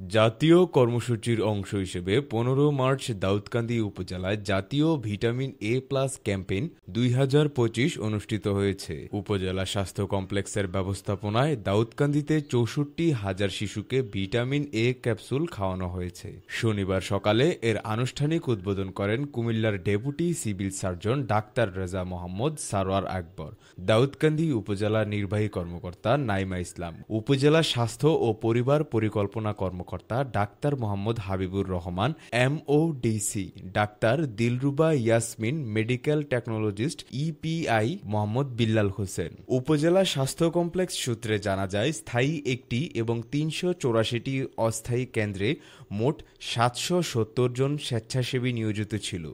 জাতীয় কর্মসূচির অংশ হিসেবে ১৫ মার্চ দাউদকান্দি উপজেলায় জাতীয় ভিটামিন এ প্লাস ক্যাম্পেইন ২০২৫ অনুষ্ঠিত হয়েছে। উপজেলা স্বাস্থ্য কমপ্লেক্সের ব্যবস্থাপনায় দাউদকান্দিতে ৬৪,০০০ শিশুকে ভিটামিন এ ক্যাপসুল খাওয়ানো হয়েছে। শনিবার সকালে এর আনুষ্ঠানিক উদ্বোধন করেন কুমিল্লার deputy civil surgeon doctor Reza Mohammad Sarwar Akbar, Daudkandi উপজেলা নির্বাহী কর্মকর্তা নাইমা ইসলাম, উপজেলা স্বাস্থ্য ও পরিবার পরিকল্পনা কর্মকর্তা doctor Mohammad Habibur Rahman, MODC doctor Dilruba Yasmin, medical technologist EPI Mohammad Billal Hossain. উপজেলা স্বাস্থ্য কমপ্লেক্স সূত্রে জানা যায়, স্থায়ী একটি এবং ৩৮৪টি অস্থায়ী কেন্দ্রে মোট ৭৭০ জন স্বেচ্ছাসেবী নিয়োজিত ছিল।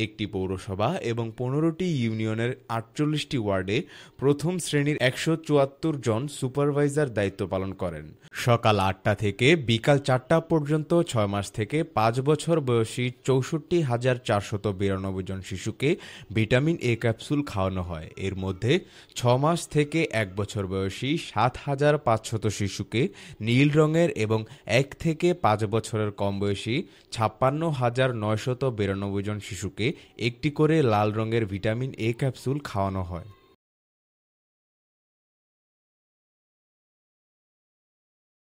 একটি পৌরসভা এবং ১৫টি ইউনিয়নের ৪৮টি ওয়ার্ডে প্রথম শ্রেণীর ১৭৪ জন সুপারভাইজার দায়িত্ব পালন করেন। সকাল ৮টা থেকে বিকাল ৪টা পর্যন্ত ৬ মাস থেকে ৫ বছর বয়সী ৬৪,৪৯২ জন শিশুকে ভিটামিন এ ক্যাপসুল খাওয়ানো হয়। এর মধ্যে ৬ মাস থেকে ১ বছর বয়সী ৭,৫০০ শিশুকে নীল রঙের এবং ১ থেকে ৫ বছরের কম বয়সী ৫৬,৯৯২ জন শিশুকে একটি করে লাল রঙের ভিটামিন এ ক্যাপসুল খাওয়ানো হয়।